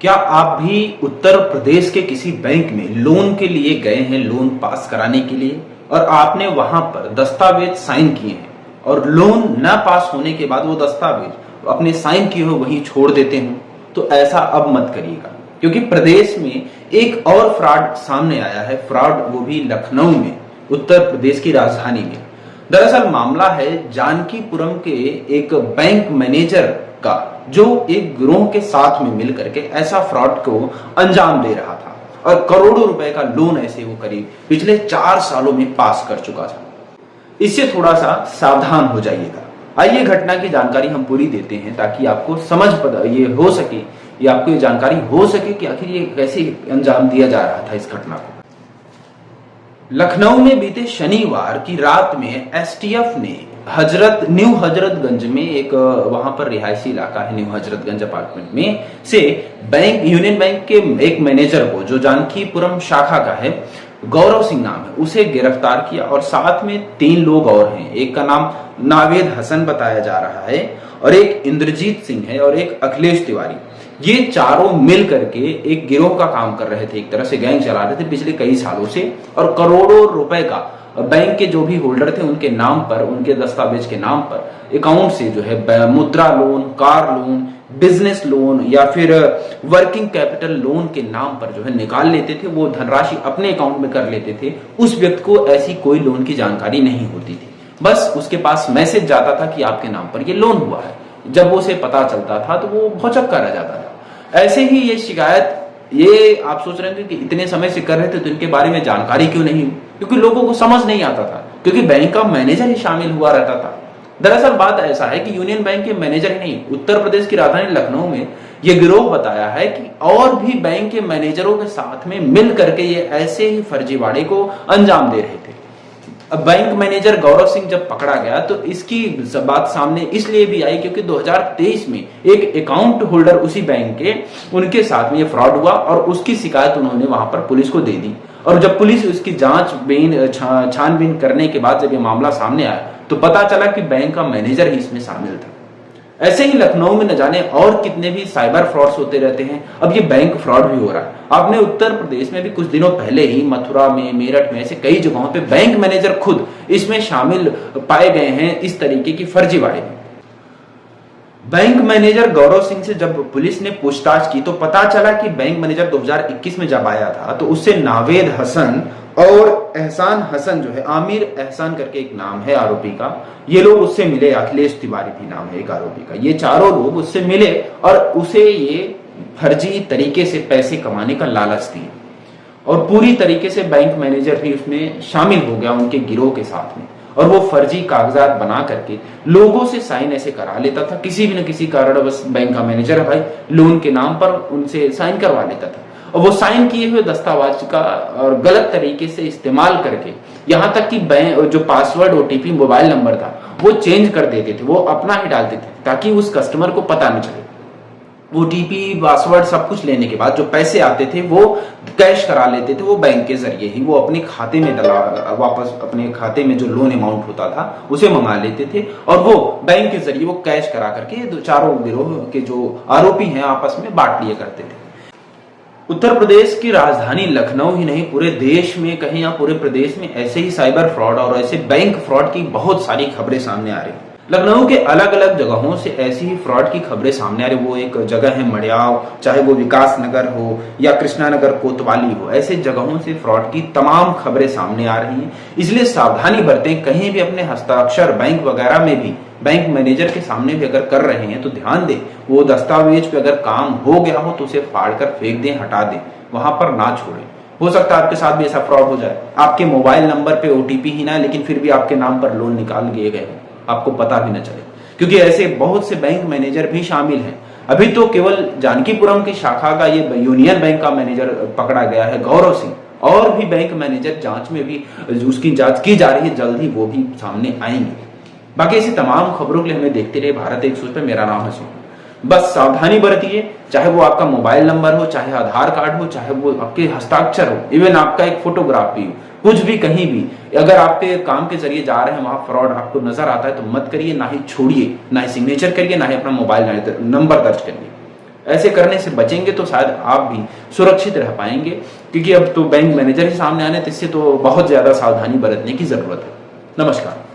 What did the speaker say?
क्या आप भी उत्तर प्रदेश के किसी बैंक में लोन के लिए गए हैं, लोन पास कराने के लिए, और आपने वहां पर दस्तावेज साइन किए हैं और लोन न पास होने के बाद वो दस्तावेज अपने साइन किए हुए वहीं छोड़ देते हो? तो ऐसा अब मत करिएगा, क्योंकि प्रदेश में एक और फ्रॉड सामने आया है। फ्रॉड वो भी लखनऊ में, उत्तर प्रदेश की राजधानी में। दरअसल मामला है जानकीपुरम के एक बैंक मैनेजर का, जो एक गिरोह के साथ में मिलकर के ऐसा फ्रॉड को अंजाम दे रहा था और करोड़ों रुपए का लोन ऐसे वो करीब पिछले 4 सालों में पास कर चुका था। इससे थोड़ा सा सावधान हो जाइएगा। आइए घटना की जानकारी हम पूरी देते हैं ताकि आपको समझ ये हो सके, ये आपको ये जानकारी हो सके कि आखिर ये कैसे अंजाम दिया जा रहा था इस घटना को। लखनऊ में बीते शनिवार की रात में एसटीएफ ने न्यू हजरतगंज में एक वहां पर रिहायशी इलाका है, न्यू हजरतगंज अपार्टमेंट में से यूनियन बैंक के एक मैनेजर को, जो जानकीपुरम शाखा का है, गौरव सिंह नाम है, उसे गिरफ्तार किया और साथ में 3 लोग और हैं। एक का नाम नावेद हसन बताया जा रहा है और एक इंद्रजीत सिंह है और एक अखिलेश तिवारी। ये चारों मिल करके एक गिरोह का काम कर रहे थे, एक तरह से गैंग चला रहे थे पिछले कई सालों से, और करोड़ों रुपए का बैंक के जो भी होल्डर थे उनके नाम पर, उनके दस्तावेज के नाम पर अकाउंट से जो है मुद्रा loan, car loan, business loan या फिर वर्किंग कैपिटल लोन के नाम पर जो है निकाल लेते थे। वो धनराशि अपने अकाउंट में कर लेते थे। उस व्यक्ति को ऐसी कोई लोन की जानकारी नहीं होती थी, बस उसके पास मैसेज जाता था कि आपके नाम पर ये लोन हुआ है। जब वो उसे पता चलता था तो वो भौचक्का रह जाता था। ऐसे ही ये शिकायत, ये आप सोच रहे हैं कि इतने समय से कर रहे थे तो इनके बारे में जानकारी क्यों नहीं हुई? क्योंकि लोगों को समझ नहीं आता था, क्योंकि बैंक का मैनेजर ही शामिल हुआ रहता था। दरअसल बात ऐसा है कि यूनियन बैंक के मैनेजर ही नहीं, उत्तर प्रदेश की राजधानी लखनऊ में यह गिरोह बताया है कि और भी बैंक के मैनेजरों के साथ में मिल करके ये ऐसे ही फर्जीवाड़े को अंजाम दे रहे थे। अब बैंक मैनेजर गौरव सिंह जब पकड़ा गया तो इसकी बात सामने इसलिए भी आई क्योंकि 2023 में एक अकाउंट होल्डर उसी बैंक के, उनके साथ में ये फ्रॉड हुआ और उसकी शिकायत उन्होंने वहां पर पुलिस को दे दी। और जब पुलिस उसकी छानबीन करने के बाद जब ये मामला सामने आया तो पता चला कि बैंक का मैनेजर ही इसमें शामिल था। ऐसे ही लखनऊ में न जाने और कितने भी साइबर फ्रॉड्स होते रहते हैं। अब ये बैंक फ्रॉड भी हो रहा है। आपने उत्तर प्रदेश में भी कुछ दिनों पहले ही मथुरा में, मेरठ में, ऐसे कई जगहों पे बैंक मैनेजर खुद इसमें शामिल पाए गए हैं इस तरीके की फर्जीवाड़े में। बैंक मैनेजर गौरव सिंह से जब पुलिस ने पूछताछ की तो पता चला कि बैंक मैनेजर 2021 में जब आया था तो उससे नावेद हसन और एहसान हसन, जो है आमिर एहसान करके एक नाम है आरोपी का, ये लोग उससे मिले। अखिलेश तिवारी भी नाम है एक आरोपी का। ये चारों लोग उससे मिले और उसे ये फर्जी तरीके से पैसे कमाने का लालच दिए और पूरी तरीके से बैंक मैनेजर भी उसमें शामिल हो गया उनके गिरोह के साथ में। और वो फर्जी कागजात बना करके लोगों से साइन ऐसे करा लेता था, किसी भी न किसी कारणवश बैंक का मैनेजर है भाई, लोन के नाम पर उनसे साइन करवा लेता था और वो साइन किए हुए दस्तावेज का और गलत तरीके से इस्तेमाल करके, यहाँ तक कि बैंक जो पासवर्ड, ओटीपी, मोबाइल नंबर था वो चेंज कर देते थे, वो अपना ही डालते थे ताकि उस कस्टमर को पता न चले। ओटीपी, पासवर्ड सब कुछ लेने के बाद जो पैसे आते थे वो कैश करा लेते थे, वो बैंक के जरिए ही वो अपने खाते में डला, वापस अपने खाते में जो लोन अमाउंट होता था उसे मंगा लेते थे और वो बैंक के जरिए वो कैश करा करके चारों गिरोह के जो आरोपी हैं आपस में बांट लिया करते थे। उत्तर प्रदेश की राजधानी लखनऊ ही नहीं, पूरे देश में कहीं या पूरे प्रदेश में ऐसे ही साइबर फ्रॉड और ऐसे बैंक फ्रॉड की बहुत सारी खबरें सामने आ रही हैं। लखनऊ के अलग अलग जगहों से ऐसी ही फ्रॉड की खबरें सामने आ रही। वो एक जगह है मड़ियाव, चाहे वो विकास नगर हो या कृष्णा नगर, कोतवाली हो, ऐसे जगहों से फ्रॉड की तमाम खबरें सामने आ रही हैं। इसलिए सावधानी बरतें। कहीं भी अपने हस्ताक्षर बैंक वगैरह में भी, बैंक मैनेजर के सामने भी अगर कर रहे हैं तो ध्यान दें, वो दस्तावेज पे अगर काम हो गया हो तो उसे फाड़ कर फेंक दें, हटा दें, वहां पर ना छोड़ें। हो सकता है आपके साथ भी ऐसा फ्रॉड हो जाए, आपके मोबाइल नंबर पे ओटीपी ही ना, लेकिन फिर भी आपके नाम पर लोन निकाल लिए गए, आपको पता भी न चले, क्योंकि ऐसे बहुत से बैंक मैनेजर भी शामिल हैं। अभी तो केवल जानकीपुरम की शाखा का ये यूनियन बैंक का मैनेजर पकड़ा गया है गौरव सिंह, और भी बैंक मैनेजर जांच में भी, उसकी जांच की जा रही है, जल्द ही वो भी सामने आएंगे। बाकी ऐसी तमाम खबरों के लिए हमें देखते रहे भारत 100 पे। मेरा नाम है सोनू। बस सावधानी बरतिए, चाहे वो आपका मोबाइल नंबर हो, चाहे आधार कार्ड हो, चाहे वो आपके हस्ताक्षर हो, इवन आपका एक फोटोग्राफ भी हो, कुछ भी कहीं भी अगर आपके काम के जरिए जा रहे हैं वहां फ्रॉड आपको नजर आता है तो मत करिए, ना ही छोड़िए, ना ही सिग्नेचर करिए, ना ही अपना मोबाइल नंबर दर्ज करिए। ऐसे करने से बचेंगे तो शायद आप भी सुरक्षित रह पाएंगे, क्योंकि अब तो बैंक मैनेजर ही सामने आने तो इससे तो बहुत ज्यादा सावधानी बरतने की जरूरत है। नमस्कार।